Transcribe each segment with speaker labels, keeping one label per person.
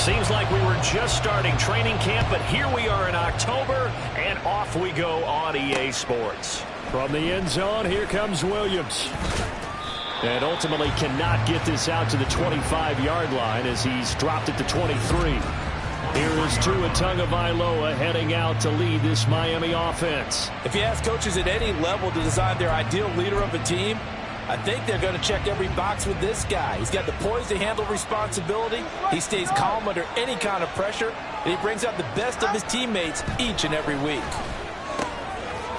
Speaker 1: Seems like we were just starting training camp, but here we are in October, and off we go on EA Sports.
Speaker 2: From the end zone, here comes Williams. And ultimately cannot get this out to the 25-yard line as he's dropped it to 23. Here is Tua Tagovailoa heading out to lead this Miami offense.
Speaker 3: If you ask coaches at any level to design their ideal leader of a team, I think they're going to check every box with this guy. He's got the poise to handle responsibility. He stays calm under any kind of pressure, and he brings out the best of his teammates each and every week.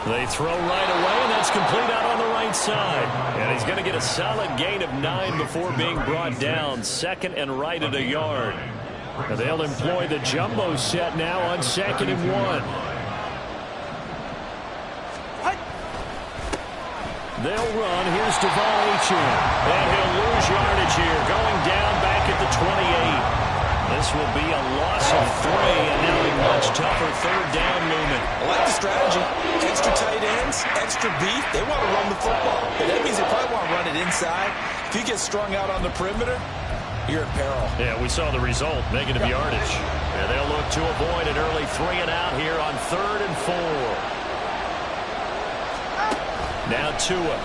Speaker 1: They throw right away, and that's complete out on the right side. And he's going to get a solid gain of 9 before being brought down. Second and right at a yard. And they'll employ the jumbo set now on 2nd and 1. They'll run. Here's Devon Achane. And he'll lose yardage here. Going down back at the 28. This will be a loss of 3, and now a much tougher third down movement.
Speaker 3: I like the strategy. Extra tight ends, extra beef. They want to run the football. But that means they probably want to run it inside. If you get strung out on the perimeter, you're in peril.
Speaker 1: Yeah, we saw the result. Negative yardage. And they'll look to avoid an early 3 and out here on 3rd and 4. Now Tua.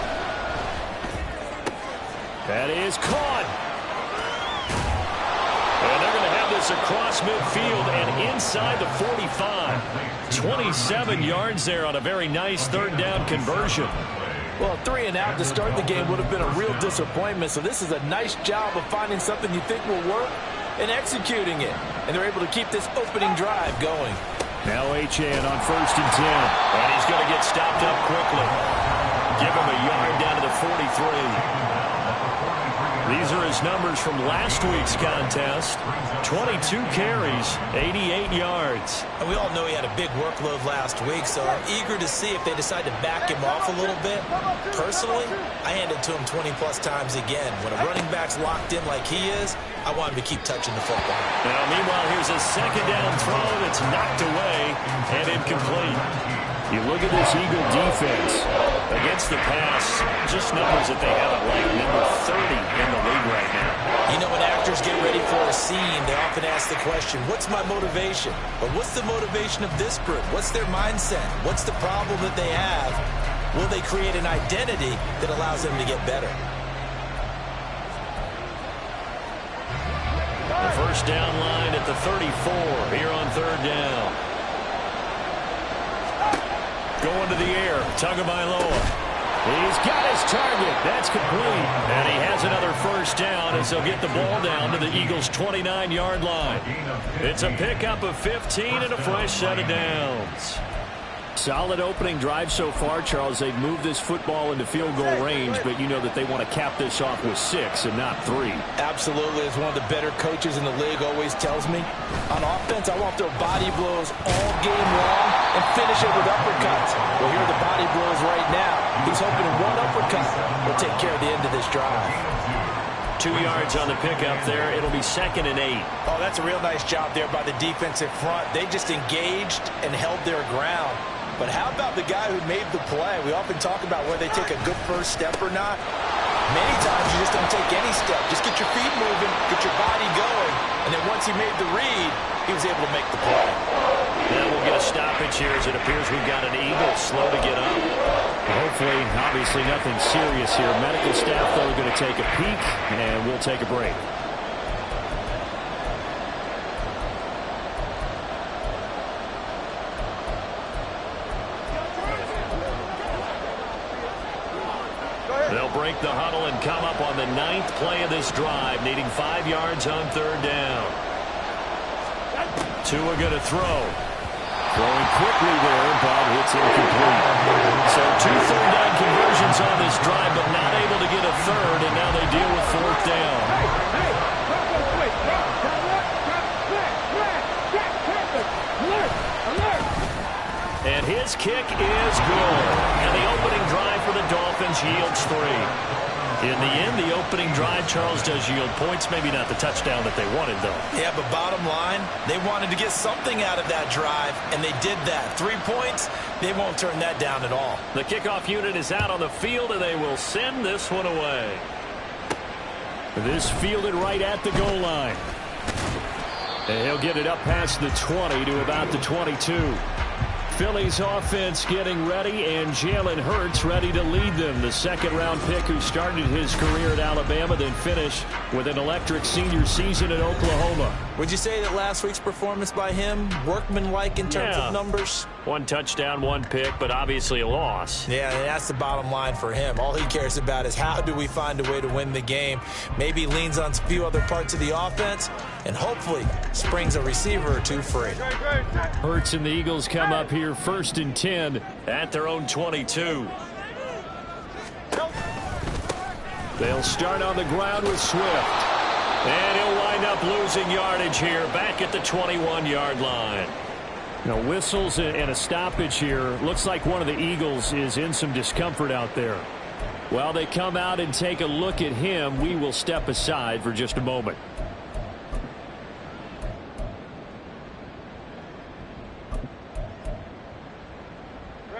Speaker 1: That is caught. And they're going to have this across midfield and inside the 45. 27 yards there on a very nice third down conversion.
Speaker 3: Well, 3 and out to start the game would have been a real disappointment. So this is a nice job of finding something you think will work and executing it. And they're able to keep this opening drive going.
Speaker 2: Now Achane on 1st and 10.
Speaker 1: And he's going to get stopped up quickly. Give him a yard down to the 43. These are his numbers from last week's contest. 22 carries, 88 yards.
Speaker 3: And we all know he had a big workload last week, so I'm eager to see if they decide to back him off a little bit. Personally, I hand it to him 20-plus times again. When a running back's locked in like he is, I want him to keep touching the football.
Speaker 1: Now, meanwhile, here's a second down throw that's knocked away and incomplete.
Speaker 2: You look at this Eagle defense.
Speaker 1: Against the pass, just numbers that they have at like number 30 in the league right now.
Speaker 3: You know, when actors get ready for a scene, they often ask the question, what's my motivation? Or what's the motivation of this group? What's their mindset? What's the problem that they have? Will they create an identity that allows them to get better?
Speaker 1: The first down line at the 34 here on 3rd down. Going to the air, Tagovailoa. He's got his target. That's complete. And he has another first down as they'll get the ball down to the Eagles' 29-yard line. It's a pickup of 15 and a fresh set of downs.
Speaker 2: Solid opening drive so far, Charles. They've moved this football into field goal range, but you know that they want to cap this off with 6 and not 3.
Speaker 3: Absolutely. As one of the better coaches in the league always tells me, on offense, I want their body blows all game long and finish it with uppercuts. Well, here are the body blows right now. He's hoping one uppercut will take care of the end of this drive.
Speaker 1: 2 yards on the pickup there. It'll be 2nd and 8.
Speaker 3: Oh, that's a real nice job there by the defensive front. They just engaged and held their ground. But how about the guy who made the play? We often talk about whether they take a good first step or not. Many times you just don't take any step. Just get your feet moving, get your body going. And then once he made the read, he was able to make the play.
Speaker 1: Now we'll get a stoppage here as it appears we've got an Eagle slow to get up.
Speaker 2: Hopefully, obviously nothing serious here. Medical staff, though, are going to take a peek, and we'll take a break.
Speaker 1: They'll break the huddle and come up on the 9th play of this drive, needing 5 yards on 3rd down. Tua going to throw.
Speaker 2: Throwing quickly there, but it's incomplete.
Speaker 1: So 2 third down conversions on this drive, but not able to get a third, and now they deal with 4th down. And his kick is good. And the opening drive for the Dolphins yields 3. In the end, the opening drive, Charles, does yield points. Maybe not the touchdown that they wanted, though.
Speaker 3: Yeah, but bottom line, they wanted to get something out of that drive, and they did that. 3 points, they won't turn that down at all.
Speaker 1: The kickoff unit is out on the field, and they will send this one away.
Speaker 2: This fielded right at the goal line. And he'll get it up past the 20 to about the 22. Phillies offense getting ready, and Jalen Hurts ready to lead them. The second-round pick who started his career at Alabama, then finished with an electric senior season at Oklahoma.
Speaker 3: Would you say that last week's performance by him, workmanlike in terms of numbers?
Speaker 1: 1 touchdown, 1 pick, but obviously a loss.
Speaker 3: Yeah, and that's the bottom line for him. All he cares about is how do we find a way to win the game. Maybe leans on a few other parts of the offense, and hopefully springs a receiver or two free.
Speaker 2: Hurts and the Eagles come up here 1st and 10
Speaker 1: at their own 22.
Speaker 2: They'll start on the ground with Swift.
Speaker 1: And he'll wind up losing yardage here back at the 21-yard line.
Speaker 2: Now, whistles and a stoppage here. Looks like one of the Eagles is in some discomfort out there. While they come out and take a look at him, we will step aside for just a moment.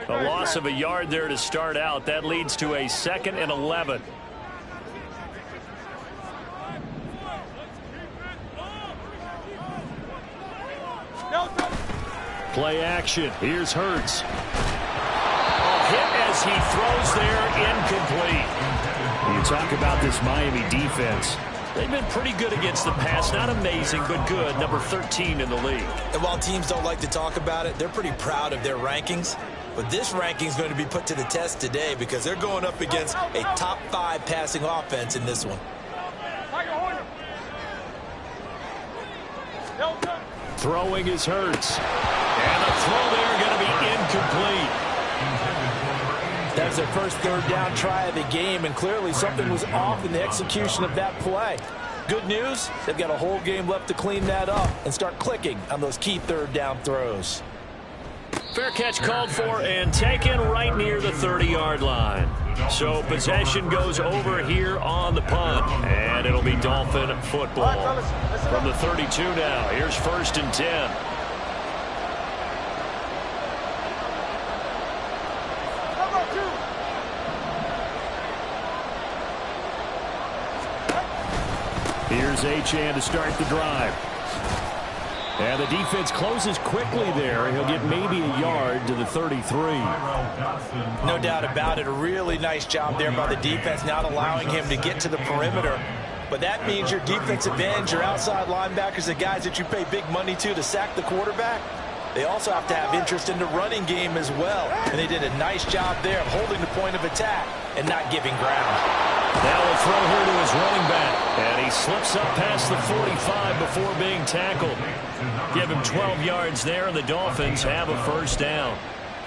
Speaker 1: A loss of a yard there to start out. That leads to a 2nd and 11.
Speaker 2: Play action. Here's Hurts.
Speaker 1: A hit as he throws there, incomplete.
Speaker 2: You talk about this Miami defense.
Speaker 1: They've been pretty good against the pass. Not amazing, but good. Number 13 in the league.
Speaker 3: And while teams don't like to talk about it, they're pretty proud of their rankings. But this ranking is going to be put to the test today because they're going up against a top 5 passing offense in this one.
Speaker 2: Throwing is Hurts.
Speaker 1: And the throw there going to be incomplete.
Speaker 3: That was their first 3rd down try of the game, and clearly something was off in the execution of that play. Good news, they've got a whole game left to clean that up and start clicking on those key 3rd down throws.
Speaker 1: Fair catch called for and taken right near the 30-yard line. So possession goes over here on the punt, and it'll be Dolphin football. From the 32 now, here's 1st and 10.
Speaker 2: Here's Achane to start the drive. And the defense closes quickly there. He'll get maybe a yard to the 33.
Speaker 3: No doubt about it. A really nice job there by the defense, not allowing him to get to the perimeter. But that means your defensive ends, your outside linebackers, the guys that you pay big money to sack the quarterback, they also have to have interest in the running game as well. And they did a nice job there of holding the point of attack and not giving ground.
Speaker 1: Now a throw here to his running back. And he slips up past the 45 before being tackled. Give him 12 yards there, and the Dolphins have a 1st down.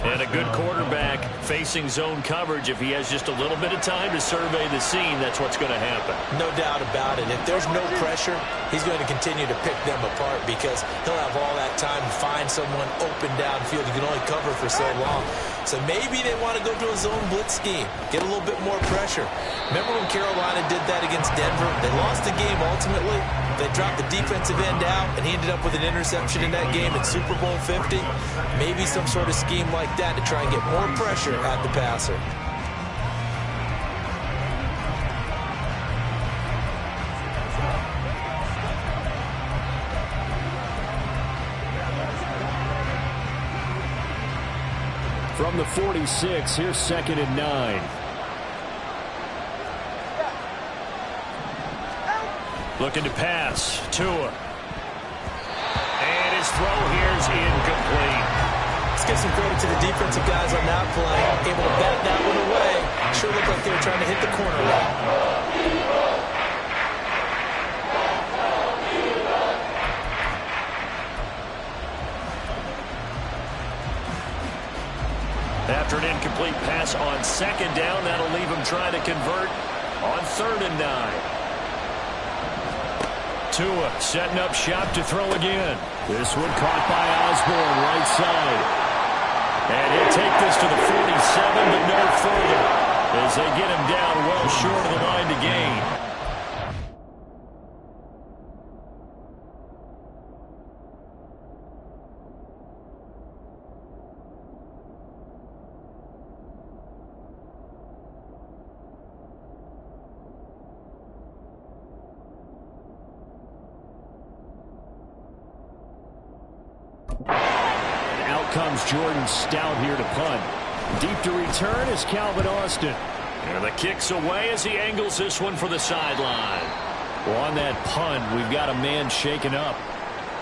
Speaker 1: And a good quarterback facing zone coverage. If he has just a little bit of time to survey the scene, that's what's going to happen.
Speaker 3: No doubt about it. If there's no pressure, he's going to continue to pick them apart because he'll have all that time to find someone open downfield. He can only cover for so long. So maybe they want to go to a zone blitz scheme, get a little bit more pressure. Remember when Carolina did that against Denver? They lost the game ultimately. They dropped the defensive end out, and he ended up with an interception in that game at Super Bowl 50. Maybe some sort of scheme like that to try and get more pressure at the passer.
Speaker 2: From the 46, here's 2nd and 9.
Speaker 1: Looking to pass. Tua. And his throw here is incomplete.
Speaker 3: Let's give some credit to the defensive guys on that play. Able to bat that one away. Sure looked like they were trying to hit the corner route.
Speaker 1: After an incomplete pass on 2nd down, that'll leave him trying to convert on 3rd and 9. Tua setting up shop to throw again.
Speaker 2: This one caught by Osborne, right side.
Speaker 1: And he'll take this to the 47, but no further, as they get him down well short of the line to gain.
Speaker 2: comes Jordan Stout here to punt. Deep to return is Calvin Austin.
Speaker 1: And the kick's away as he angles this one for the sideline.
Speaker 2: Well, on that punt, we've got a man shaken up.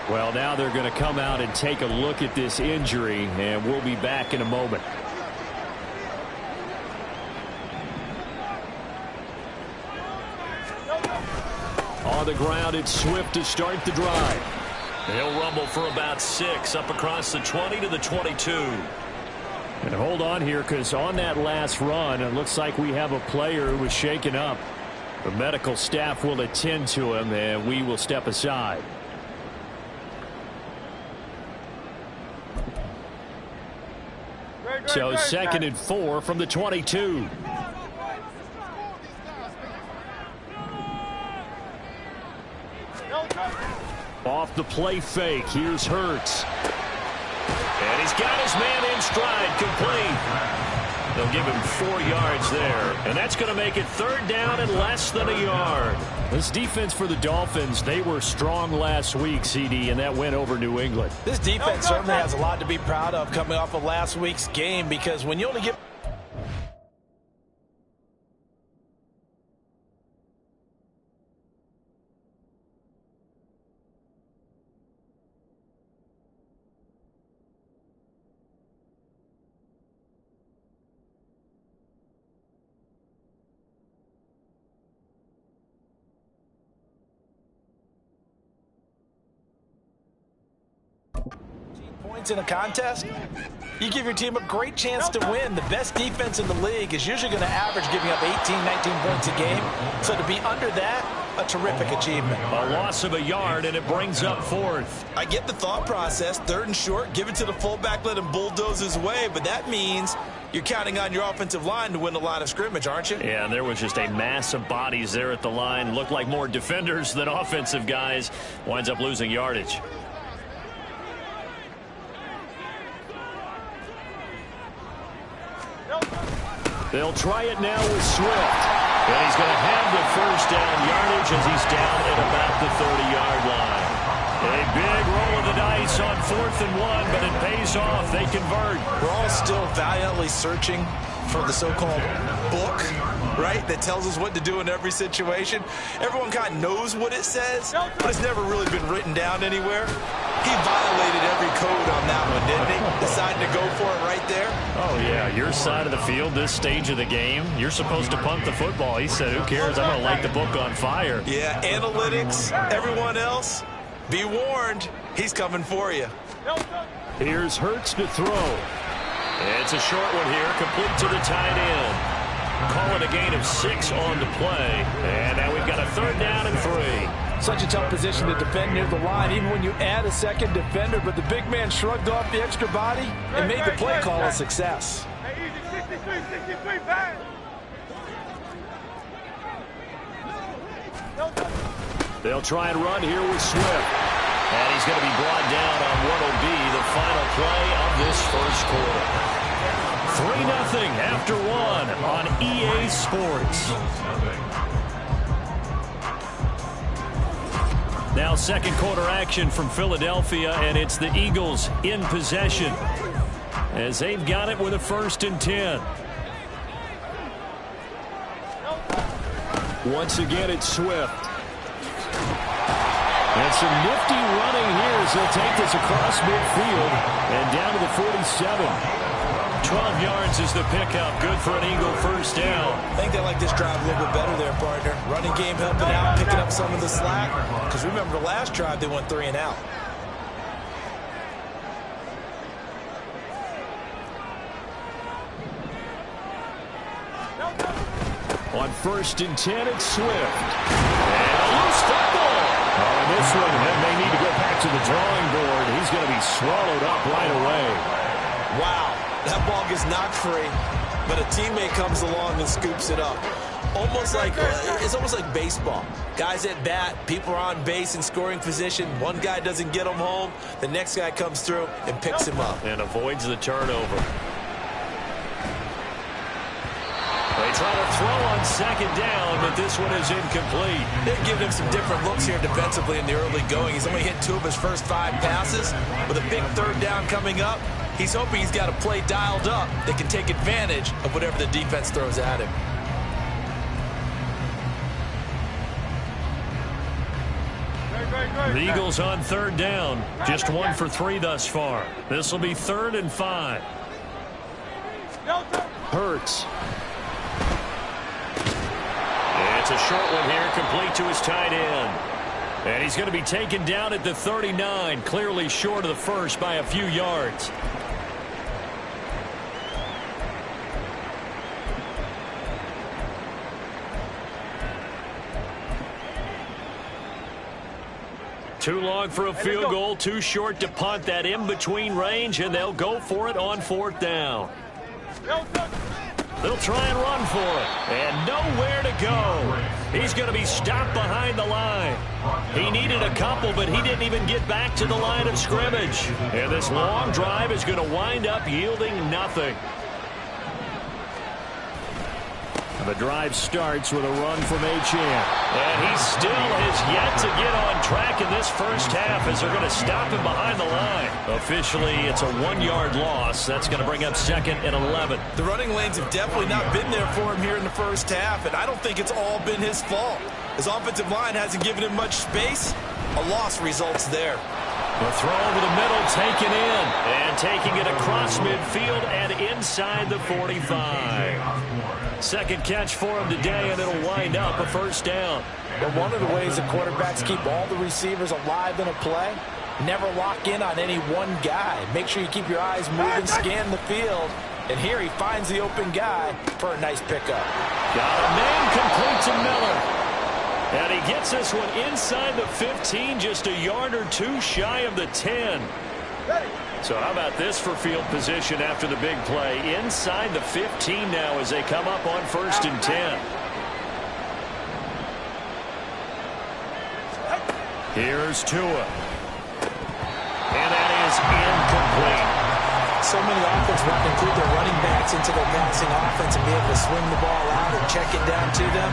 Speaker 2: Well, now they're going to come out and take a look at this injury, and we'll be back in a moment. On the ground, it's Swift to start the drive.
Speaker 1: They'll rumble for about 6 up across the 20 to the 22.
Speaker 2: And hold on here, because on that last run, it looks like we have a player who was shaken up. The medical staff will attend to him, and we will step aside. So 2nd and 4 from the 22. Off the play fake. Here's Hurts.
Speaker 1: And he's got his man in stride, complete. They'll give him 4 yards there. And that's going to make it 3rd down and less than a yard.
Speaker 2: This defense for the Dolphins, they were strong last week, CD, and that went over New England.
Speaker 3: This defense certainly has a lot to be proud of coming off of last week's game, because when you only get... points in a contest, you give your team a great chance to win. The best defense in the league is usually going to average giving up 18, 19 points a game. So to be under that, a terrific achievement.
Speaker 1: A loss of a yard, and it brings up 4th.
Speaker 4: I get the thought process. 3rd and short, give it to the fullback, let him bulldoze his way, but that means you're counting on your offensive line to win the line of scrimmage, aren't you?
Speaker 1: Yeah, and there was just a mass of bodies there at the line. Looked like more defenders than offensive guys. Winds up losing yardage.
Speaker 2: They'll try it now with Swift.
Speaker 1: And he's going to have the 1st down yardage as he's down at about the 30-yard line. A big roll of the dice on 4th and 1, but it pays off. They convert.
Speaker 4: We're all still valiantly searching for the so-called book, right, that tells us what to do in every situation. Everyone kind of knows what it says, but it's never really been written down anywhere. He violated every code on that one, didn't he? Deciding to go for it right there.
Speaker 1: Oh, yeah, your side of the field, this stage of the game, you're supposed to punt the football. He said, who cares? I'm going to light the book on fire.
Speaker 4: Yeah, analytics, everyone else, be warned, he's coming for you.
Speaker 2: Here's Hurts to throw.
Speaker 1: It's a short one here, complete to the tight end. Call it a gain of 6 on the play. And now we've got a 3rd down and 3.
Speaker 3: Such a tough position to defend near the line, even when you add a 2nd defender, but the big man shrugged off the extra body and made the play call a success.
Speaker 2: They'll try and run here with Swift.
Speaker 1: And he's going to be brought down on what will be the final play of this 1st quarter. 3-0 after 1 on EA Sports. Now 2nd quarter action from Philadelphia, and it's the Eagles in possession as they've got it with a 1st and 10.
Speaker 2: Once again, it's Swift. And some nifty running here as they'll take this across midfield and down to the 47.
Speaker 1: 12 yards is the pickup. Good for an Eagle 1st down.
Speaker 4: I think they like this drive a little bit better there, partner. Running game helping out, picking up some of the slack. Because remember, the last drive they went 3 and out.
Speaker 2: On 1st and 10, it's Swift. And a loose football. Oh, this one may need to go back to the drawing board. He's going to be swallowed up right away.
Speaker 4: Wow, that ball gets knocked free, but a teammate comes along and scoops it up. It's almost like baseball. Guys at bat, people are on base in scoring position. One guy doesn't get him home. The next guy comes through and picks him up.
Speaker 1: And avoids the turnover. They try to throw on 2nd down, but this one is incomplete.
Speaker 4: They're giving him some different looks here defensively in the early going. He's only hit 2 of his first 5 passes. With a big 3rd down coming up, He's hoping he's got a play dialed up that can take advantage of whatever the defense throws at him.
Speaker 1: The Eagles on 3rd down. Just 1 for 3 thus far. This will be 3rd and 5.
Speaker 2: Hurts.
Speaker 1: It's a short one here, complete to his tight end. And he's going to be taken down at the 39, clearly short of the first by a few yards. Too long for a field goal, too short to punt that in-between range, and they'll go for it on 4th down. They'll try and run for it, and nowhere to go. He's going to be stopped behind the line. He needed a couple, but he didn't even get back to the line of scrimmage. And this long drive is going to wind up yielding nothing.
Speaker 2: The drive starts with a run from Achane.
Speaker 1: And he still has yet to get on track in this first half as they're going to stop him behind the line. Officially, it's a 1-yard loss. That's going to bring up 2nd and 11.
Speaker 4: The running lanes have definitely not been there for him here in the first half, and I don't think it's all been his fault. His offensive line hasn't given him much space. A loss results there.
Speaker 1: The throw over the middle taken in, and taking it across midfield and inside the 45. Second catch for him today, and it'll wind up a 1st down.
Speaker 3: But one of the ways the quarterbacks keep all the receivers alive in a play, never lock in on any one guy. Make sure you keep your eyes moving, scan the field. And here he finds the open guy for a nice pickup.
Speaker 1: Got a man complete to Miller. And he gets this one inside the 15, just a yard or two shy of the 10. So how about this for field position after the big play? Inside the 15 now as they come up on 1st and 10. Here's Tua. And that is incomplete.
Speaker 3: So many offenses want to include their running backs into their passing offense and be able to swing the ball out and check it down to them.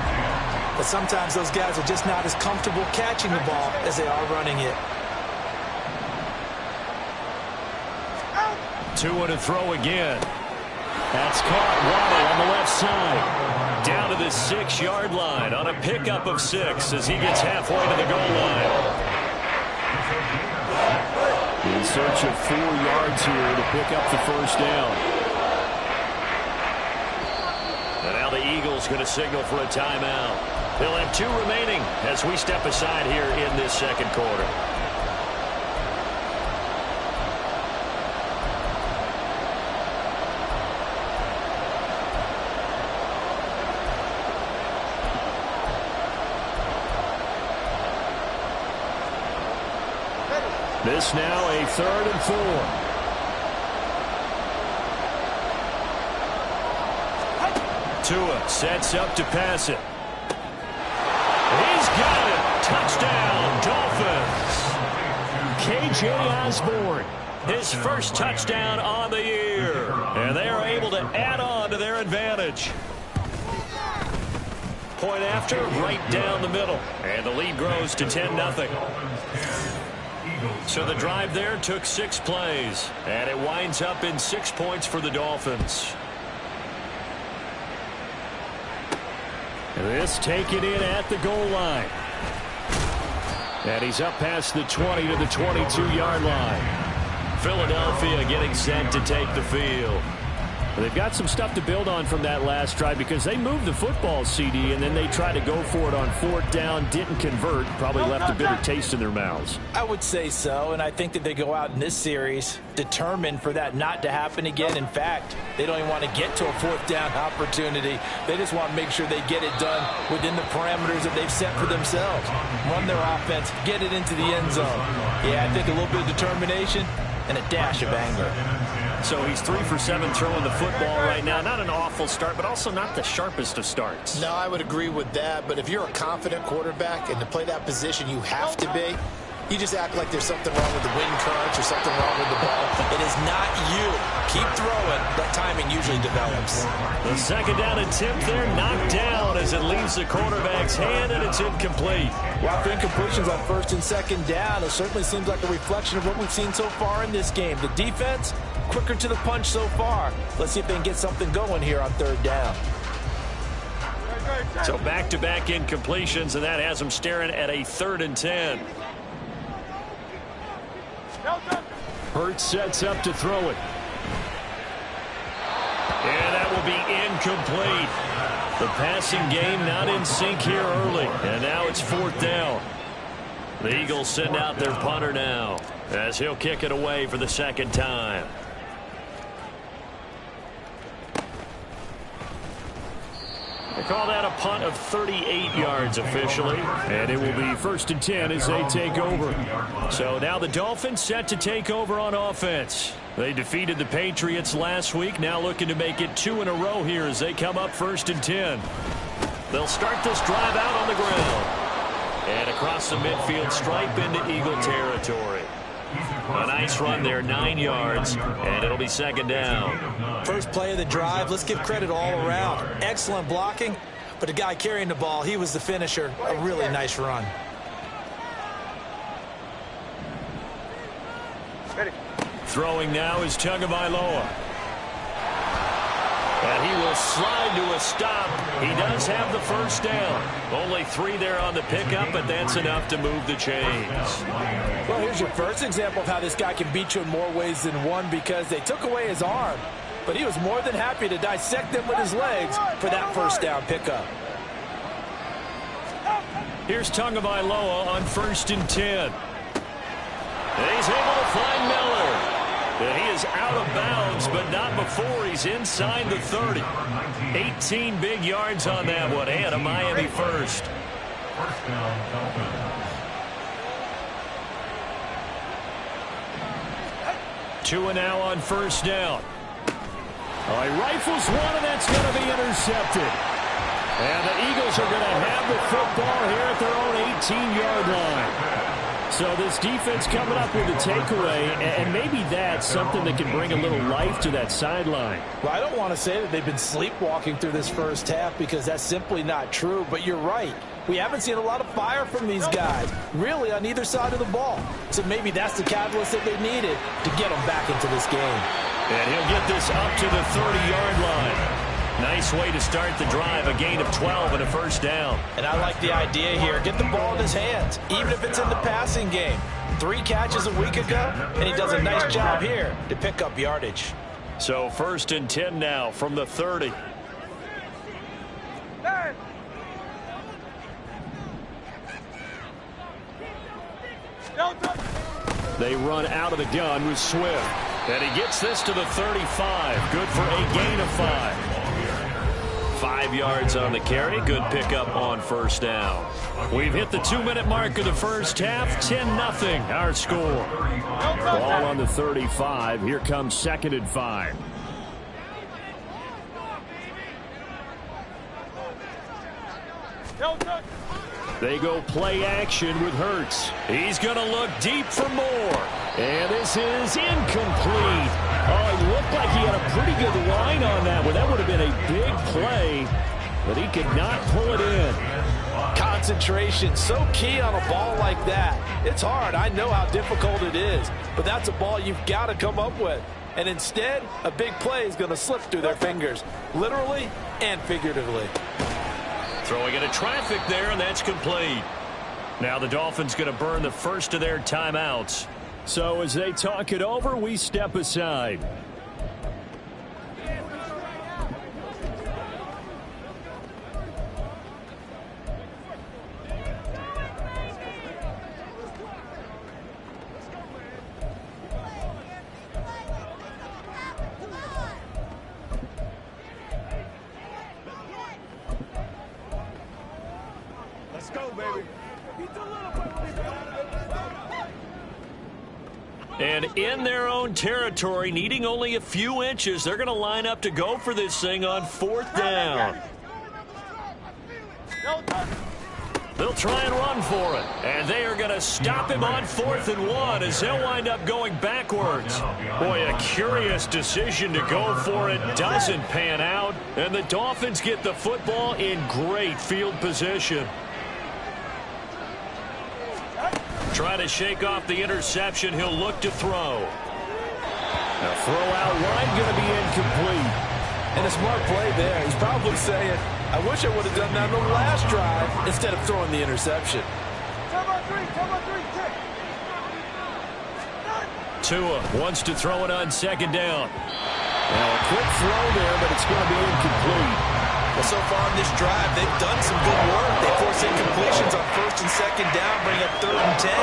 Speaker 3: But sometimes those guys are just not as comfortable catching the ball as they are running it.
Speaker 1: Tua to throw again. That's caught. Waddle on the left side. Down to the 6-yard line on a pickup of 6 as he gets halfway to the goal line.
Speaker 2: In search of 4 yards here to pick up the 1st down.
Speaker 1: And now the Eagles going to signal for a timeout. They'll have 2 remaining as we step aside here in this 2nd quarter. This now a 3rd and 4. Tua sets up to pass it. He's got it. Touchdown, Dolphins. K.J. Osborne, his first touchdown on the year. And they are able to add on to their advantage. Point after, right down the middle. And the lead grows to 10-0. So the drive there took 6 plays. And it winds up in 6 points for the Dolphins. This taken in at the goal line. And he's up past the 20 to the 22-yard line. Philadelphia getting set to take the field.
Speaker 2: They've got some stuff to build on from that last drive because they moved the football, CD, and then they tried to go for it on 4th down, didn't convert, probably left a bitter taste in their mouths.
Speaker 3: I would say so, and I think that they go out in this series determined for that not to happen again. In fact, they don't even want to get to a 4th down opportunity. They just want to make sure they get it done within the parameters that they've set for themselves. Run their offense, get it into the end zone. Yeah, I think a little bit of determination and a dash of anger.
Speaker 1: So he's 3 for 7 throwing the football right now. Not an awful start, but also not the sharpest of starts.
Speaker 5: No, I would agree with that. But if you're a confident quarterback and to play that position you have to be, you just act like there's something wrong with the wind currents or something wrong with the ball.
Speaker 3: It is not you. Keep throwing. That timing usually develops.
Speaker 1: The 2nd down attempt there knocked down as it leaves the quarterback's hand, and it's incomplete.
Speaker 3: Well, for incompletions on 1st and 2nd down, it certainly seems like a reflection of what we've seen so far in this game. The defense quicker to the punch so far. Let's see if they can get something going here on third down.
Speaker 2: So back-to-back incompletions, and that has them staring at a 3rd and 10. Hurts sets up to throw it. And that will be incomplete. The passing game not in sync here early. And now it's 4th down. The Eagles send out their punter now as he'll kick it away for the 2nd time. They call that a punt of 38 yards officially. And it will be 1st and 10 as they take over. So now the Dolphins set to take over on offense. They defeated the Patriots last week. Now looking to make it 2 in a row here as they come up 1st and 10. They'll start this drive out on the ground. And across the midfield stripe into Eagle territory. A nice run there, 9 yards, and it'll be 2nd down.
Speaker 3: First play of the drive, let's give credit all around. Excellent blocking, but the guy carrying the ball, he was the finisher. A really nice run.
Speaker 2: Throwing now is Tagovailoa. And he will slide to a stop. He does have the 1st down. Only 3 there on the pickup, but that's enough to move the chains.
Speaker 3: Well, here's your first example of how this guy can beat you in more ways than one, because they took away his arm, but he was more than happy to dissect them with his legs for that 1st down pickup.
Speaker 2: Here's Tagovailoa on 1st and 10. And he's able to find Miller. And he is out of bounds, but not before he's inside the 30. 18 big yards on that one, and a Miami first. 2 now on 1st down. Oh, he rifles one, and that's going to be intercepted. And the Eagles are going to have the football here at their own 18-yard line. So this defense coming up with a takeaway, and maybe that's something that can bring a little life to that sideline.
Speaker 3: Well, I don't want to say that they've been sleepwalking through this first half, because that's simply not true, but you're right. We haven't seen a lot of fire from these guys, really, on either side of the ball. So maybe that's the catalyst that they needed to get them back into this game.
Speaker 2: And he'll get this up to the 30-yard line. Nice way to start the drive, a gain of 12 and a 1st down.
Speaker 3: And I like the idea here. Get the ball in his hands, even if it's in the passing game. 3 catches a week ago, and he does a nice job here to pick up yardage.
Speaker 2: So 1st and 10 now from the 30. They run out of the gun with Swift. And he gets this to the 35. Good for a gain of 5. 5 yards on the carry. Good pickup on 1st down. We've hit the 2-minute mark of the first half. 10-0 our score. Ball on the 35. Here comes 2nd and 5. They go play action with Hurts. He's going to look deep for more. And this is incomplete. Oh, it looked like he had a pretty good line on that one. That would have been a big play, but he could not pull it in.
Speaker 3: Concentration, so key on a ball like that. It's hard. I know how difficult it is, but that's a ball you've got to come up with. And instead, a big play is going to slip through their fingers, literally and figuratively.
Speaker 2: Throwing into traffic there, and that's complete. Now the Dolphins going to burn the first of their timeouts. So as they talk it over, we step aside.
Speaker 6: Let's go, baby.
Speaker 2: And in their own territory, needing only a few inches, they're going to line up to go for this thing on 4th down. They'll try and run for it. And they are going to stop him on 4th and 1 as he'll wind up going backwards. Boy, a curious decision to go for it. Doesn't pan out. And the Dolphins get the football in great field position. Trying to shake off the interception. He'll look to throw. Now throw out wide, going to be incomplete.
Speaker 3: And a smart play there. He's probably saying, I wish I would have done that on the last drive instead of throwing the interception.
Speaker 2: Tua wants to throw it on second down. Now a quick throw there, but it's going to be incomplete.
Speaker 3: Well, so far on this drive, they've done some good work. They force incompletions on first and second down, bring up 3rd and 10.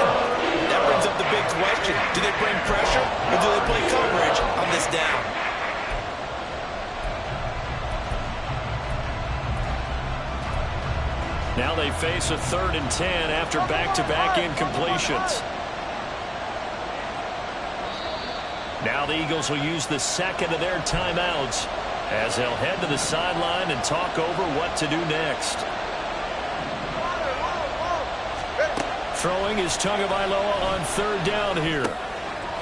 Speaker 3: That brings up the big question. Do they bring pressure or do they play coverage on this down?
Speaker 2: Now they face a 3rd and 10 after back-to-back incompletions. Now the Eagles will use the second of their timeouts as they'll head to the sideline and talk over what to do next. Throwing is Tagovailoa on 3rd down here.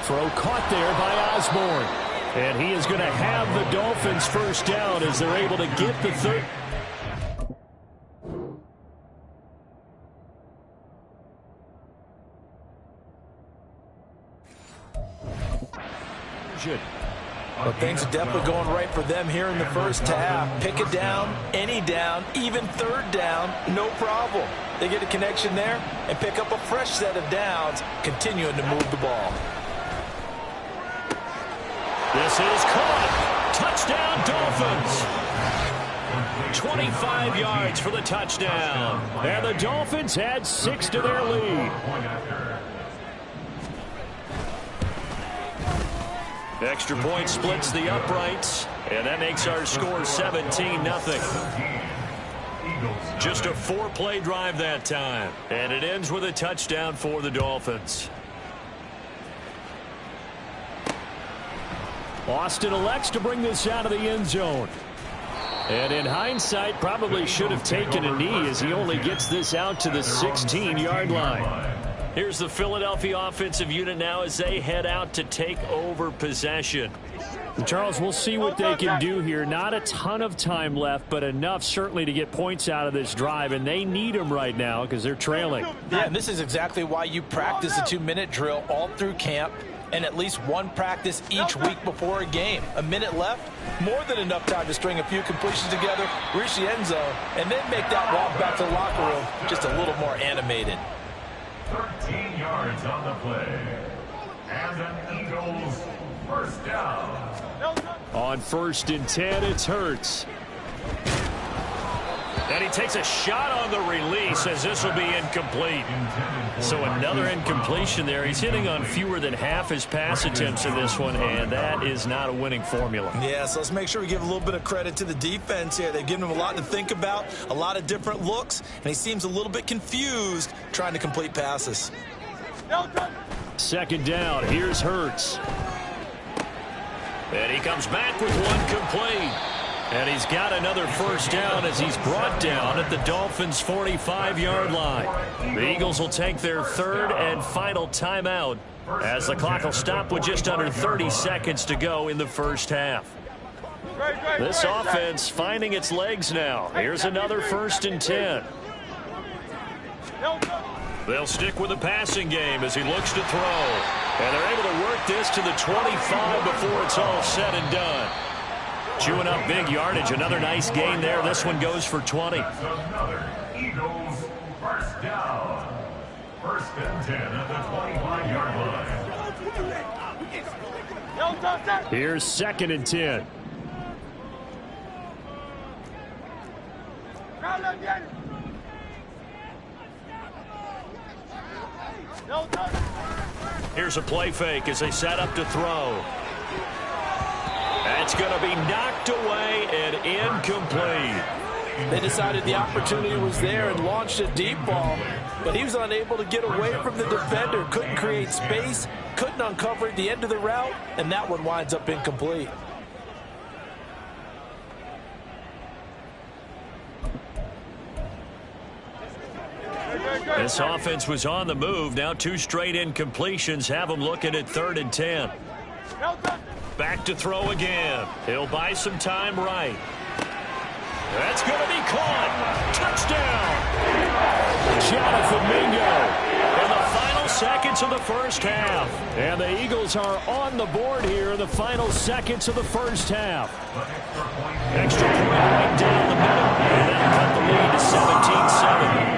Speaker 2: Throw caught there by Osborne. And he is going to have the Dolphins first down as they're able to get the third.
Speaker 3: Well, things are definitely going right for them here in the first half. Pick a down, any down, even 3rd down, no problem. They get a connection there and pick up a fresh set of downs, continuing to move the ball.
Speaker 2: This is caught. Touchdown, Dolphins. 25 yards for the touchdown. And the Dolphins add 6 to their lead. Extra point splits the uprights, and that makes our score 17-0. Just a 4-play drive that time, and it ends with a touchdown for the Dolphins. Austin elects to bring this out of the end zone. And in hindsight, probably should have taken a knee as he only gets this out to the 16-yard line. Here's the Philadelphia offensive unit now as they head out to take over possession. And Charles, we'll see what they can do here. Not a ton of time left, but enough certainly to get points out of this drive, and they need them right now because they're trailing.
Speaker 3: Yeah, and this is exactly why you practice a 2-minute drill all through camp and at least one practice each week before a game. A minute left, more than enough time to string a few completions together, reach the end zone, and then make that walk back to the locker room just a little more animated.
Speaker 6: 13 yards on the play. And an Eagles first down.
Speaker 2: On 1st and 10, it's Hurts. And he takes a shot on the release as this will be incomplete. So another incompletion there. He's hitting on fewer than half his pass attempts in this one, and that is not a winning formula.
Speaker 3: Yeah, so let's make sure we give a little bit of credit to the defense here. They've given him a lot to think about, a lot of different looks, and he seems a little bit confused trying to complete passes.
Speaker 2: 2nd down, here's Hurts. And he comes back with one complete. And he's got another first down as he's brought down at the Dolphins' 45-yard line. The Eagles will take their 3rd and final timeout as the clock will stop with just under 30 seconds to go in the first half. This offense finding its legs now. Here's another 1st and 10. They'll stick with the passing game as he looks to throw. And they're able to work this to the 25 before it's all said and done. Chewing up big yardage. Another nice gain there. This one goes for 20.
Speaker 6: Another Eagles first down. 1st and 10 at the 25-yard line.
Speaker 2: Here's 2nd and 10. Here's a play fake as they set up to throw. That's going to be knocked away and incomplete.
Speaker 3: They decided the opportunity was there and launched a deep ball, but he was unable to get away from the defender, couldn't create space, couldn't uncover at the end of the route, and that one winds up incomplete.
Speaker 2: This offense was on the move. Now 2 straight incompletions have them looking at 3rd and 10. Back to throw again. He'll buy some time right. That's going to be caught. Touchdown. Jonathan Mingo. In the final seconds of the first half. And the Eagles are on the board here in the final seconds of the first half. Extra point right down the middle. And that'll cut the lead to 17-7.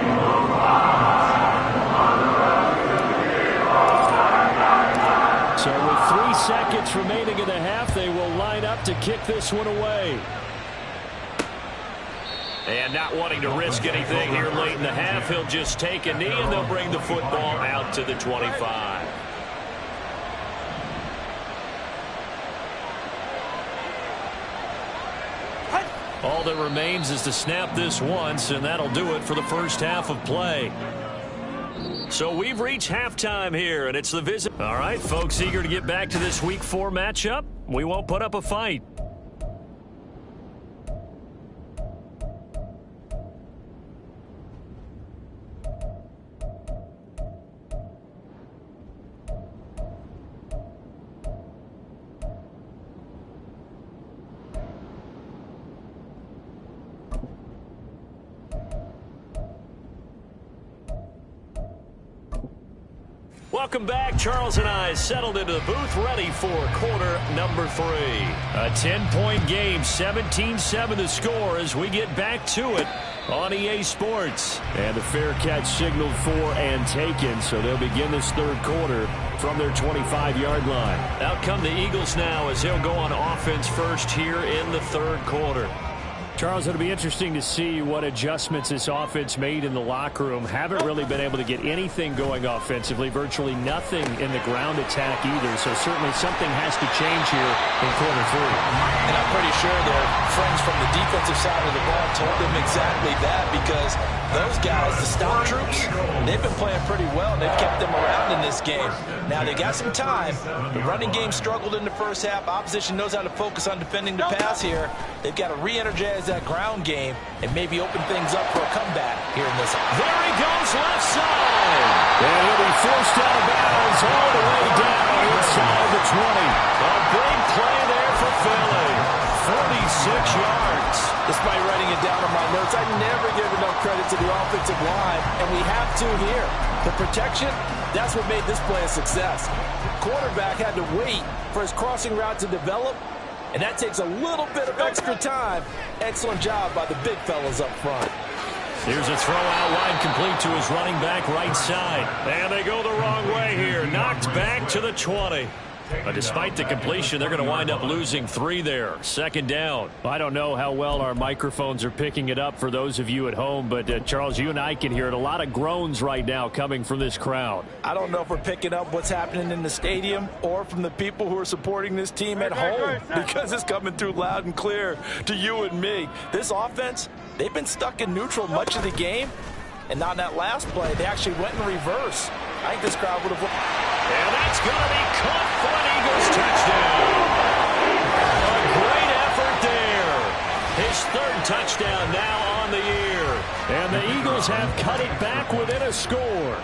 Speaker 2: So with 3 seconds remaining in the half, they will line up to kick this one away. And not wanting to risk anything here late in the half, he'll just take a knee, and they'll bring the football out to the 25. All that remains is to snap this once, and that'll do it for the first half of play. So we've reached halftime here, and it's the visit. All right, folks, eager to get back to this Week 4 matchup. We won't put up a fight. Welcome back. Charles and I settled into the booth, ready for quarter number 3. A 10-point game, 17-7 the score as we get back to it on EA Sports. And the fair catch signaled for and taken, so they'll begin this third quarter from their 25-yard line. Out come the Eagles now as they'll go on offense first here in the third quarter. Charles, it'll be interesting to see what adjustments this offense made in the locker room. Haven't really been able to get anything going offensively, virtually nothing in the ground attack either. So certainly something has to change here in quarter 3.
Speaker 3: And I'm pretty sure their friends from the defensive side of the ball told them exactly that, because those guys, the stop troops, they've been playing pretty well, and they've kept them around in this game. Now, they got some time. The running game struggled in the first half. Opposition knows how to focus on defending the pass here. They've got to re-energize that ground game and maybe open things up for a comeback here in this.
Speaker 2: There he goes, left side. And he'll be forced out of bounds all the way down inside the 20. A big play there for Philly. 46 yards.
Speaker 3: Despite writing it down on my notes, I never give enough credit to the offensive line, and we have to here. The protection, that's what made this play a success. Quarterback had to wait for his crossing route to develop, and that takes a little bit of extra time. Excellent job by the big fellas up front.
Speaker 2: Here's a throw out wide, complete to his running back right side. And they go the wrong way here. Knocked back to the 20. But despite the completion, they're going to wind up losing 3 there. Second down. I don't know how well our microphones are picking it up for those of you at home, but Charles, you and I can hear it. A lot of groans right now coming from this crowd.
Speaker 3: I don't know if we're picking up what's happening in the stadium or from the people who are supporting this team at home, because it's coming through loud and clear to you and me. This offense, they've been stuck in neutral much of the game, and on that last play, they actually went in reverse. I think this crowd would have...
Speaker 2: And that's going to be caught for an Eagles touchdown. A great effort there. His 3rd touchdown now on the year. And the Eagles have cut it back within a score.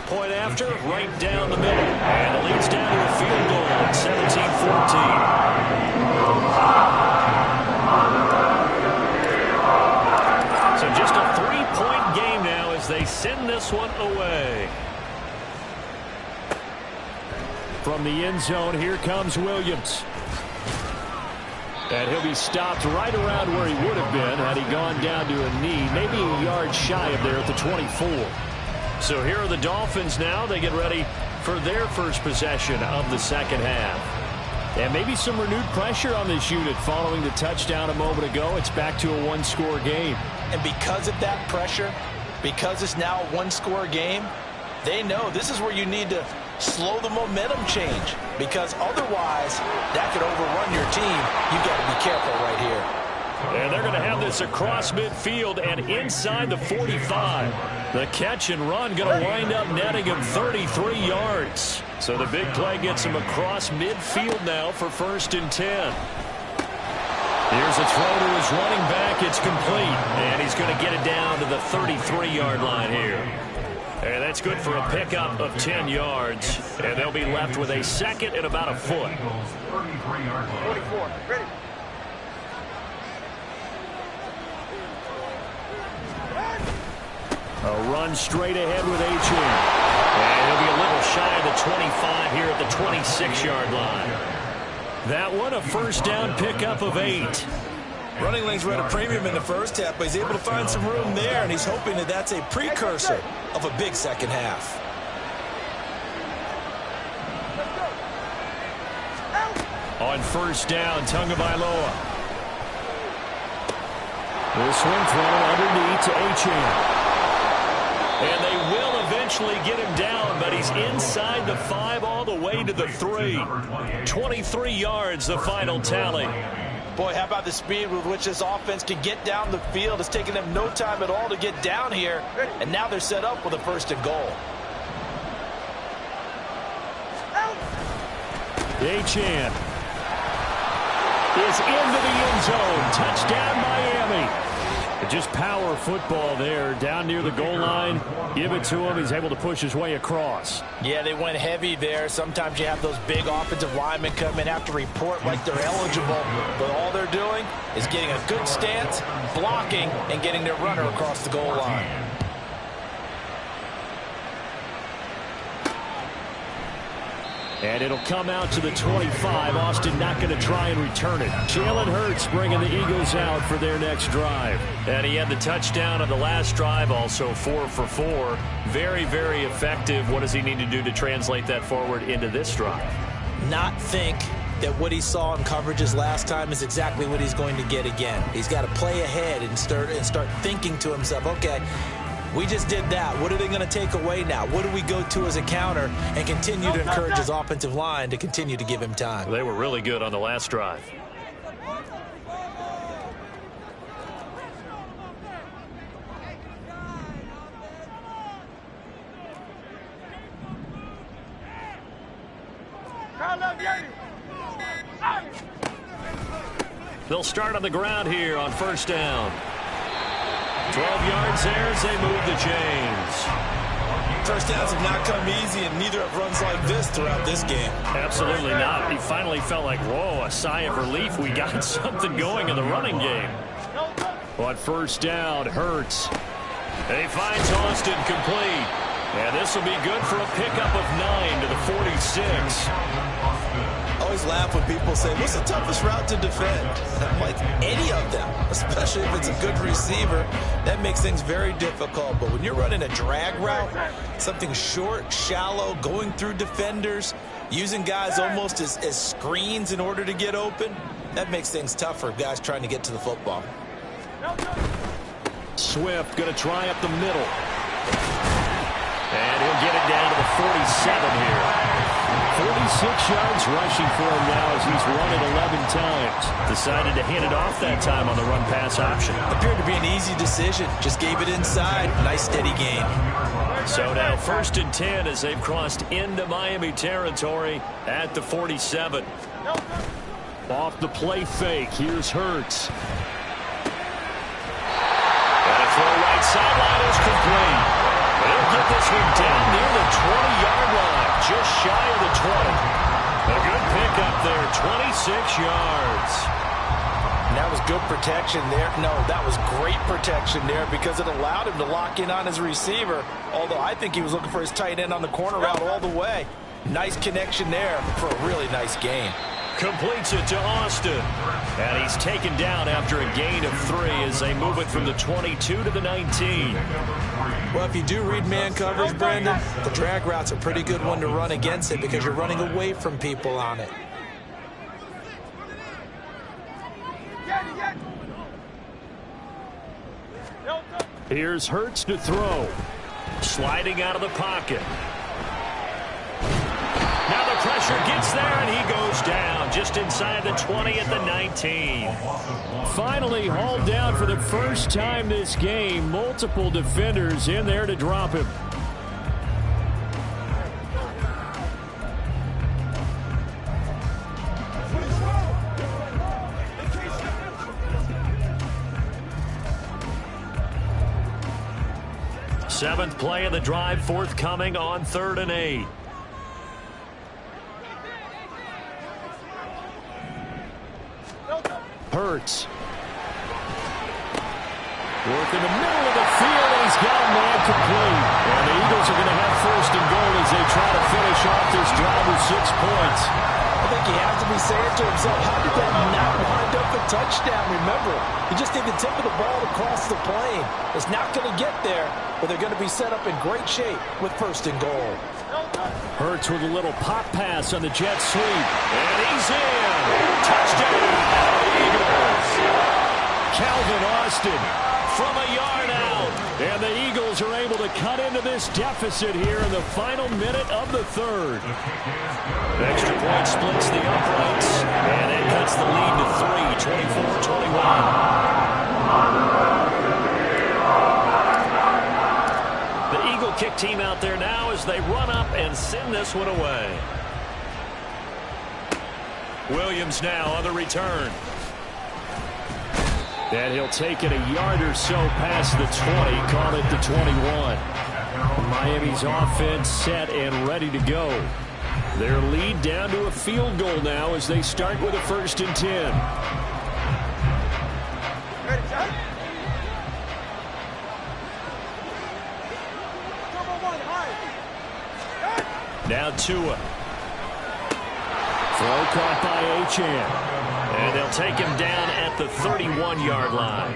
Speaker 2: Point after, right down the middle. And it leads down to a field goal at 17-14. So just a 3-point game now as they send this one away. From the end zone, here comes Williams. And he'll be stopped right around where he would have been had he gone down to a knee, maybe a yard shy of there at the 24. So here are the Dolphins now. They get ready for their first possession of the second half. And maybe some renewed pressure on this unit following the touchdown a moment ago. It's back to a 1-score game.
Speaker 3: And because of that pressure, because it's now a 1-score game, they know this is where you need to slow the momentum change, because otherwise that could overrun your team. You've got to be careful right here.
Speaker 2: And they're going to have this across midfield and inside the 45. The catch and run going to wind up netting him 33 yards. So the big play gets him across midfield now for 1st and 10. Here's a throw to his running back. It's complete. And he's going to get it down to the 33-yard line here. And that's good for a pickup of 10 yards. And they'll be left with a second and about a foot.
Speaker 3: 44. Ready.
Speaker 2: A run straight ahead with Achane.
Speaker 1: And he'll be a little shy of the 25 here at the 26-yard line.
Speaker 2: That one, a first down pickup of 8.
Speaker 4: Running lanes were at a premium in the first half, but he's able to find some room there, and he's hoping that that's a precursor of a big second half.
Speaker 2: On first down, Tagovailoa. This one thrown underneath to Achane.
Speaker 1: And they will eventually get him down, but he's inside the 5 all the way to the 3. 23 yards, the final tally.
Speaker 3: Boy, how about the speed with which this offense can get down the field? It's taken them no time at all to get down here, and now they're set up with a 1st and goal.
Speaker 2: Achane is into the end zone. Touchdown, Miami. Just power football there down near the goal line. Give it to him. He's able to push his way across.
Speaker 3: Yeah, they went heavy there. Sometimes you have those big offensive linemen come in, have to report like they're eligible, but all they're doing is getting a good stance, blocking, and getting their runner across the goal line.
Speaker 2: And it'll come out to the 25. Austin not going to try and return it. Jalen Hurts bringing the Eagles out for their next drive.
Speaker 1: And he had the touchdown on the last drive, also 4 for 4. Very, very effective. What does he need to do to translate that forward into this drive?
Speaker 3: Not think that what he saw in coverages last time is exactly what he's going to get again. He's got to play ahead and start thinking to himself, okay, we just did that. What are they going to take away now? What do we go to as a counter, and continue to encourage his offensive line to continue to give him time?
Speaker 1: They were really good on the last drive. They'll start on the ground here on first down. 12 yards there as they move the chains.
Speaker 4: First downs have not come easy, and neither have runs like this throughout this game.
Speaker 1: Absolutely not. He finally felt like, whoa, a sigh of relief. We got something going in the running game.
Speaker 2: But first down, Hurts.
Speaker 1: He finds Austin complete. And this will be good for a pickup of 9 to the 46.
Speaker 4: I always laugh when people say, what's the toughest route to defend? And I'm like, any of them, especially if it's a good receiver. That makes things very difficult. But when you're running a drag route, something short, shallow, going through defenders, using guys almost as screens in order to get open, that makes things tough for guys trying to get to the football.
Speaker 2: Swift going to try up the middle.
Speaker 1: And he'll get it down to the 47 here.
Speaker 2: 46 yards rushing for him now as he's run it 11 times.
Speaker 1: Decided to hand it off that time on the run-pass option.
Speaker 3: Appeared to be an easy decision. Just gave it inside. Nice steady gain.
Speaker 1: So now 1st and 10 as they've crossed into Miami territory at the 47.
Speaker 2: Off the play fake. Here's Hurts.
Speaker 1: And a throw right sideline is complete. They'll get this one down near the 20-yard line, just shy of the 20. A good pickup there, 26 yards.
Speaker 3: And that was good protection there. No, that was great protection there because it allowed him to lock in on his receiver, although I think he was looking for his tight end on the corner route all the way. Nice connection there for a really nice gain.
Speaker 1: Completes it to Austin. And he's taken down after a gain of 3 as they move it from the 22 to the 19.
Speaker 3: Well, if you do read man coverage, Brandon, the drag route's a pretty good one to run against it because you're running away from people on it.
Speaker 2: Here's Hurts to throw.
Speaker 1: Sliding out of the pocket. Now the pressure gets there, and he goes down just inside the 20 at the 19.
Speaker 2: Finally hauled down for the first time this game. Multiple defenders in there to drop him.
Speaker 1: Seventh play of the drive forthcoming on 3rd and 8.
Speaker 2: Hurts. Work in the middle of the field. He's got a man incomplete. And the Eagles are going to have first and goal as they try to finish off this drive with 6 points.
Speaker 3: I think he has to be saying to himself, how did that not wind up a touchdown? Remember, you just need the tip of the ball to cross the plane. It's not going to get there, but they're going to be set up in great shape with first and goal.
Speaker 2: Hurts with a little pop pass on the jet sweep. And he's in. Touchdown, Eagles. Calvin Austin from a yard out. And the Eagles are able to cut into this deficit here in the final minute of the third.
Speaker 1: Extra point splits the uprights. And it cuts the lead to 3, 24-21. The Eagle kick team out there now as they run up and send this one away. Williams now on the return.
Speaker 2: And he'll take it a yard or so past the 20, call it the 21. Miami's offense set and ready to go. Their lead down to a field goal now as they start with a 1st and 10. Now Tua. Throw caught by Achane.
Speaker 1: And they'll take him down at the 31-yard line.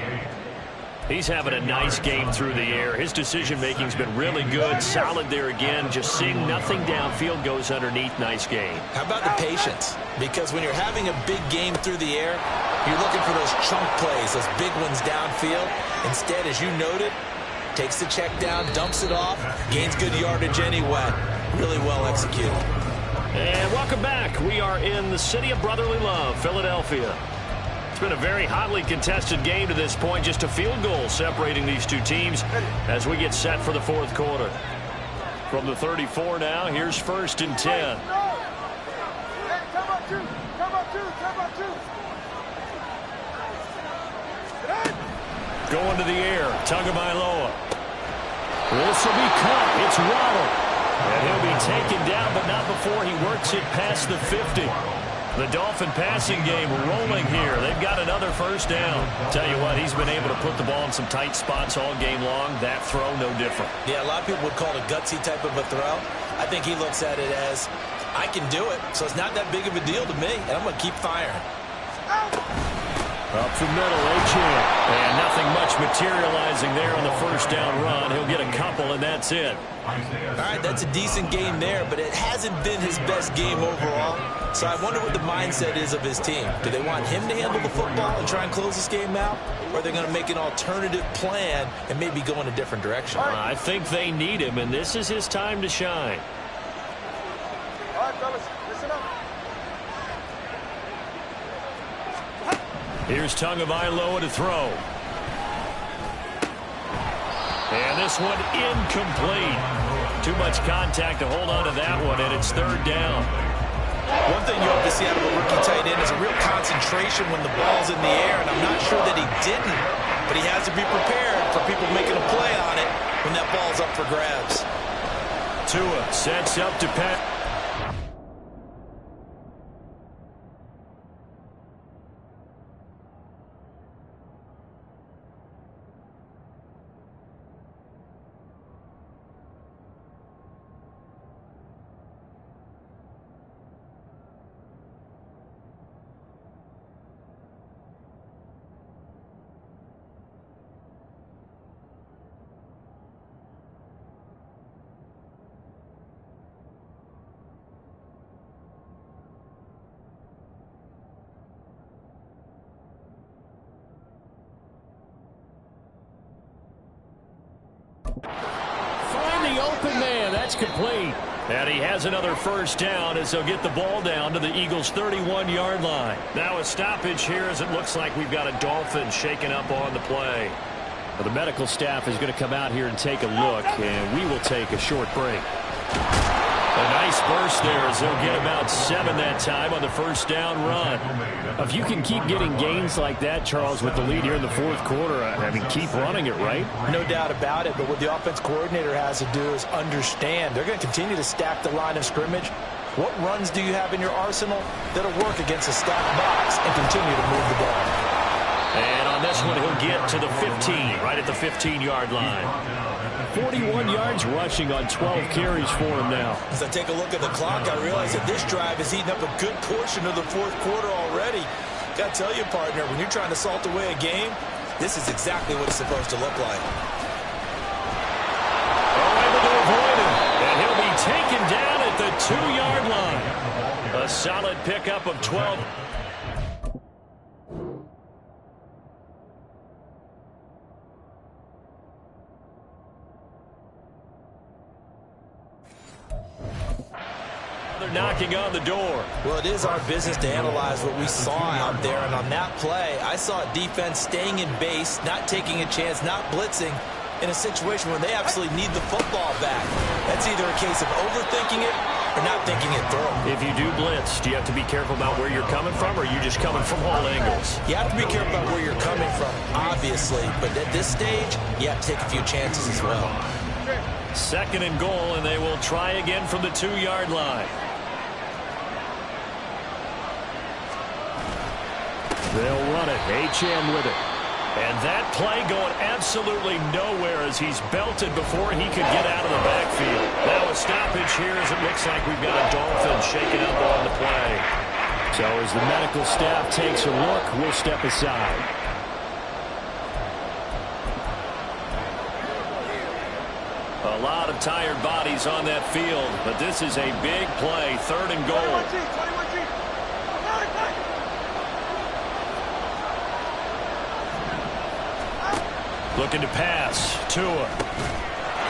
Speaker 1: He's having a nice game through the air. His decision-making's been really good. Solid there again. Just seeing nothing downfield goes underneath. Nice game.
Speaker 3: How about the patience? Because when you're having a big game through the air, you're looking for those chunk plays, those big ones downfield. Instead, as you noted, takes the check down, dumps it off, gains good yardage anyway. Really well executed.
Speaker 1: And welcome back. We are in the city of brotherly love, Philadelphia. It's been a very hotly contested game to this point. Just a field goal separating these two teams as we get set for the fourth quarter. From the 34 now, here's 1st and 10. Going to the air, Tagovailoa.
Speaker 2: This will be caught. It's Waddle.
Speaker 1: And he'll be taken down, but not before he works it past the 50. The Dolphin passing game rolling here. They've got another 1st down. Tell you what, he's been able to put the ball in some tight spots all game long. That throw, no different.
Speaker 3: Yeah, a lot of people would call it a gutsy type of a throw. I think he looks at it as, I can do it, so it's not that big of a deal to me, and I'm going to keep firing.
Speaker 2: Up the middle, Achane.
Speaker 1: And nothing much materializing there on the 1st down run. He'll get a couple, and that's it.
Speaker 3: All right, that's a decent game there, but it hasn't been his best game overall. So I wonder what the mindset is of his team. Do they want him to handle the football and try and close this game out? Or are they going to make an alternative plan and maybe go in a different direction?
Speaker 1: I think they need him, and this is his time to shine.
Speaker 7: All right, fellas, listen up.
Speaker 1: Here's Tagovailoa to throw. And this one incomplete. Too much contact to hold on to that one, and it's 3rd down.
Speaker 3: One thing you hope to see out of a rookie tight end is a real concentration when the ball's in the air, and I'm not sure that he didn't, but he has to be prepared for people making a play on it when that ball's up for grabs.
Speaker 1: Tua sets up to pass.
Speaker 2: Find the open man. That's complete.
Speaker 1: And he has another 1st down as they'll get the ball down to the Eagles' 31-yard line. Now a stoppage here as it looks like we've got a Dolphin shaken up on the play.
Speaker 2: Well, the medical staff is going to come out here and take a look, and we will take a short break.
Speaker 1: A nice burst there as they'll get about 7 that time on the 1st down run.
Speaker 2: If you can keep getting gains like that, Charles, with the lead here in the fourth quarter, I mean, keep running it, right?
Speaker 3: No doubt about it, but what the offense coordinator has to do is understand. They're going to continue to stack the line of scrimmage. What runs do you have in your arsenal that'll work against a stacked box and continue to move the ball?
Speaker 1: And on this one, he'll get to the 15, right at the 15-yard line.
Speaker 2: 41 yards rushing on 12 carries for him now.
Speaker 3: As I take a look at the clock, I realize that this drive has eaten up a good portion of the fourth quarter already. Got to tell you, partner, when you're trying to salt away a game, this is exactly what it's supposed to look like.
Speaker 2: Able to avoid him, and he'll be taken down at the 2-yard line. A solid pickup of 12. They're knocking on the door.
Speaker 3: Well, it is our business to analyze what we saw out there, and on that play, I saw defense staying in base, not taking a chance, not blitzing, in a situation where they absolutely need the football back. That's either a case of overthinking it or not thinking it through.
Speaker 2: If you do blitz, do you have to be careful about where you're coming from, or are you just coming from all angles?
Speaker 3: You have to be careful about where you're coming from, obviously, but at this stage, you have to take a few chances as well.
Speaker 2: 2nd and goal, and they will try again from the 2-yard line. They'll run it. H.M. with it. And that play going absolutely nowhere as he's belted before he could get out of the backfield. Now a stoppage here as it looks like we've got a Dolphin shaking up on the play. So as the medical staff takes a look, we'll step aside. A lot of tired bodies on that field, but this is a big play. 3rd and goal.
Speaker 7: 21G.
Speaker 2: Looking to pass. Tua.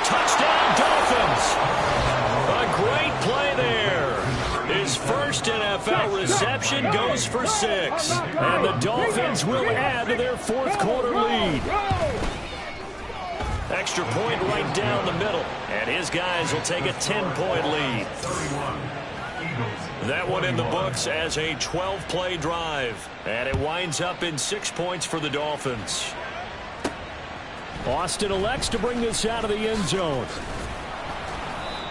Speaker 2: Touchdown, Dolphins. A great play there. His first NFL reception goes for 6. And the Dolphins will add to their 4th quarter lead. Extra point right down the middle. And his guys will take a 10-point lead. That one in the books as a 12-play drive. And it winds up in 6 points for the Dolphins. Austin elects to bring this out of the end zone.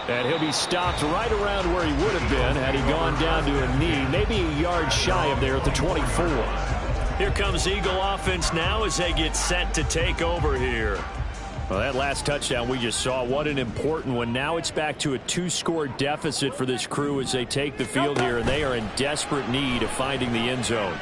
Speaker 2: And he'll be stopped right around where he would have been had he gone down to a knee, maybe a yard shy of there at the 24. Here comes Eagle offense now as they get set to take over here. Well, that last touchdown we just saw, what an important one. Now it's back to a 2-score deficit for this crew as they take the field here, and they are in desperate need of finding the end zone.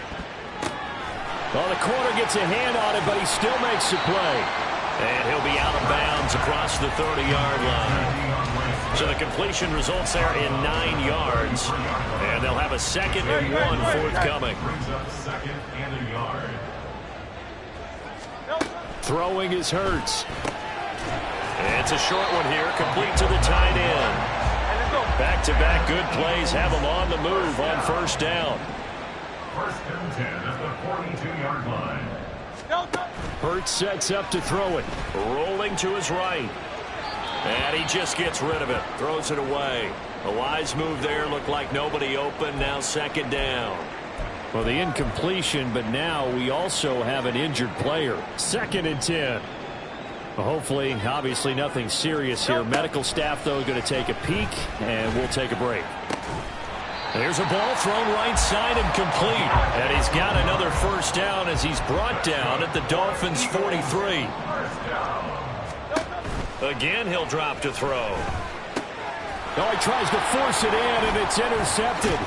Speaker 2: Well, the corner gets a hand on it, but he still makes the play. And he'll be out of bounds across the 30-yard line. So the completion results there in 9 yards. And they'll have a 2nd and 1 forthcoming. Throwing is Hurts. And it's a short one here, complete to the tight end. Back-to-back good plays have them on the move on 1st down.
Speaker 6: 1st and 10 at the 42-yard line.
Speaker 2: Hurts sets up to throw it. Rolling to his right. And he just gets rid of it. Throws it away. A wise move there. Looked like nobody open. Now 2nd down. Well, the incompletion, but now we also have an injured player. 2nd and 10. Well, hopefully, obviously nothing serious here. Medical staff, though, going to take a peek, and we'll take a break. There's a ball thrown right side and complete. And he's got another 1st down as he's brought down at the Dolphins' 43. Again, he'll drop to throw. Oh, he tries to force it in, and it's intercepted.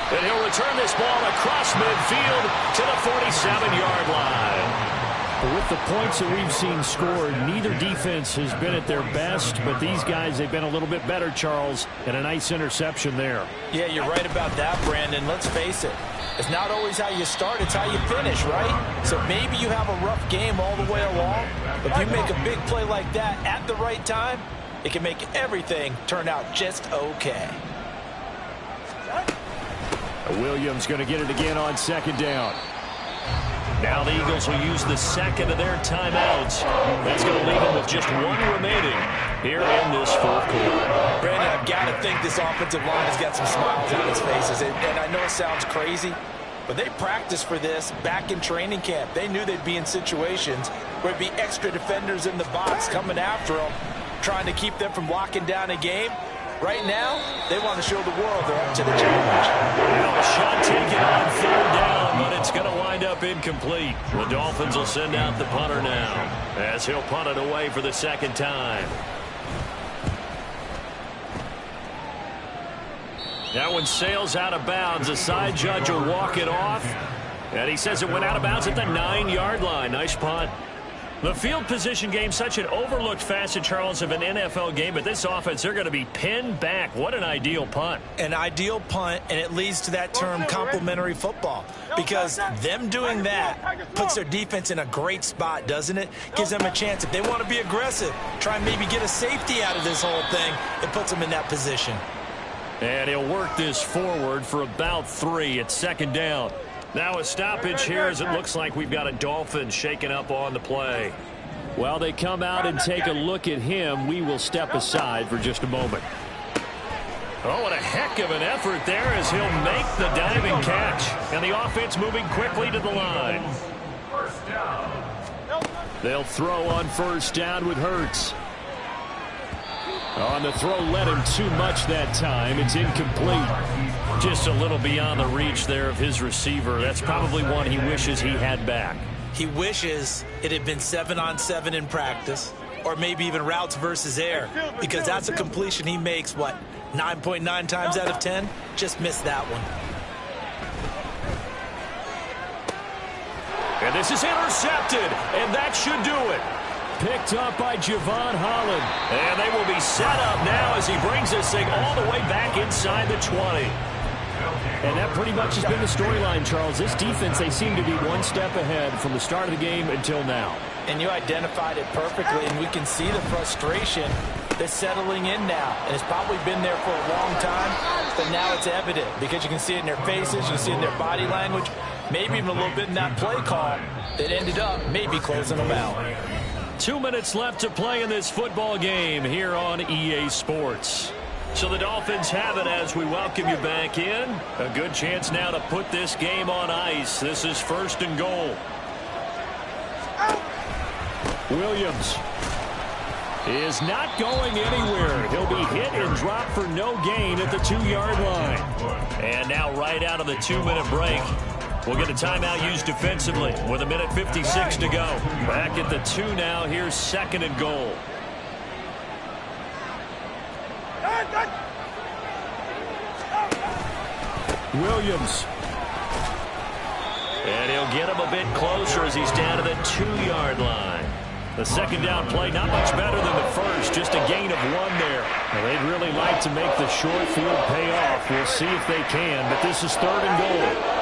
Speaker 2: And he'll return this ball across midfield to the 47-yard line. With the points that we've seen scored, neither defense has been at their best, but these guys, they've been a little bit better, Charles, and a nice interception there.
Speaker 3: Yeah, you're right about that, Brandon. Let's face it. It's not always how you start, it's how you finish, right? So maybe you have a rough game all the way along, but if you make a big play like that at the right time, it can make everything turn out just okay.
Speaker 2: Williams going to get it again on 2nd down. Now the Eagles will use the 2nd of their timeouts. That's going to leave them with just 1 remaining here in this 4th quarter.
Speaker 3: Brandon, I've got to think this offensive line has got some smiles on its faces. And I know it sounds crazy, but they practiced for this back in training camp. They knew they'd be in situations where it'd be extra defenders in the box coming after them, trying to keep them from locking down a game. Right now, they want to show the world they're up to the challenge.
Speaker 1: Well, a shot taken on 3rd down, but it's going to wind up incomplete. The Dolphins will send out the punter now, as he'll punt it away for the 2nd time. That one sails out of bounds. The side judge will walk it off. And he says it went out of bounds at the 9-yard line. Nice punt. The field position game, such an overlooked facet, Charles, of an NFL game. But this offense, they're going to be pinned back. What an ideal punt.
Speaker 3: An ideal punt, and it leads to that term complementary football. Because them doing that puts their defense in a great spot, doesn't it? Gives them a chance. If they want to be aggressive, try and maybe get a safety out of this whole thing, it puts them in that position.
Speaker 1: And he'll work this forward for about 3 at 2nd down. Now a stoppage here as it looks like we've got a Dolphin shaken up on the play.
Speaker 2: While they come out and take a look at him, we will step aside for just a moment.
Speaker 1: Oh, what a heck of an effort there as he'll make the diving catch. And the offense moving quickly to the line.
Speaker 6: First down.
Speaker 2: They'll throw on 1st down with Hurts. On the throw, led him too much that time. It's incomplete.
Speaker 1: Just a little beyond the reach there of his receiver. That's probably one he wishes he had back.
Speaker 3: He wishes it had been 7-on-7 in practice, or maybe even routes versus air, because that's a completion he makes, what, 9.9 times out of 10? Just missed that one.
Speaker 1: And this is intercepted, and that should do it.
Speaker 2: Picked up by Javon Holland.
Speaker 1: And they will be set up now as he brings this thing all the way back inside the 20.
Speaker 2: And that pretty much has been the storyline, Charles. This defense, they seem to be one step ahead from the start of the game until now.
Speaker 3: And you identified it perfectly, and we can see the frustration that's settling in now. And it's probably been there for a long time, but now it's evident because you can see it in their faces, you can see it in their body language, maybe even a little bit in that play call that ended up maybe closing them out.
Speaker 1: 2 minutes left to play in this football game here on EA Sports. So the Dolphins have it as we welcome you back in. A good chance now to put this game on ice. This is 1st and goal.
Speaker 2: Williams is not going anywhere. He'll be hit and dropped for no gain at the 2-yard line.
Speaker 1: And now right out of the 2-minute break, we'll get a timeout used defensively with 1:56 to go. Back at the 2 now. Here's 2nd and goal.
Speaker 2: Williams.
Speaker 1: And he'll get him a bit closer as he's down to the 2-yard line. The 2nd down play not much better than the first, just a gain of 1 there.
Speaker 2: Well, they'd really like to make the short field pay off. We'll see if they can, but this is 3rd and goal.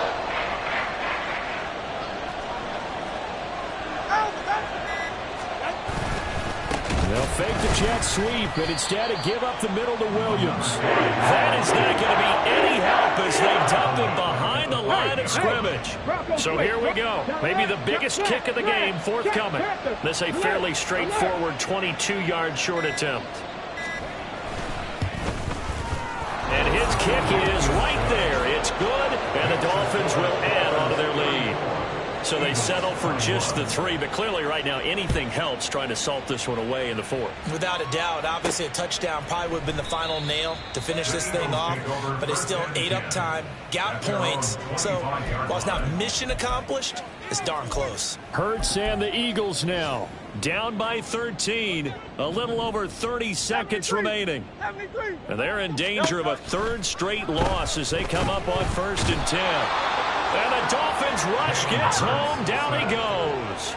Speaker 2: They'll fake the jet sweep, but instead of give up the middle to Williams.
Speaker 1: That is not going to be any help as they dump him behind the line of scrimmage. So here we go. Maybe the biggest kick of the game forthcoming. This a fairly straightforward 22-yard short attempt. And his kick is right there. It's good, and the Dolphins will add on to their lead. So they settle for just the 3, but clearly right now anything helps trying to salt this one away in the 4th.
Speaker 3: Without a doubt, obviously a touchdown probably would have been the final nail to finish this thing off, but it's still ate up time, got points, so while it's not mission accomplished, it's darn close.
Speaker 2: Hurts and the Eagles now.
Speaker 1: Down by 13, a little over 30 seconds remaining. And they're in danger of a 3rd straight loss as they come up on 1st and 10. And the Dolphins rush gets home. Down he goes.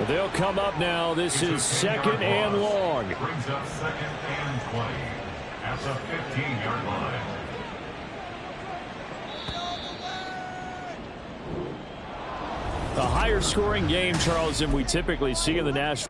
Speaker 2: They'll come up now. This is 2nd and long.
Speaker 6: Brings up 2nd and 20 at the 15-yard line.
Speaker 2: A higher scoring game, Charles, than we typically see in the National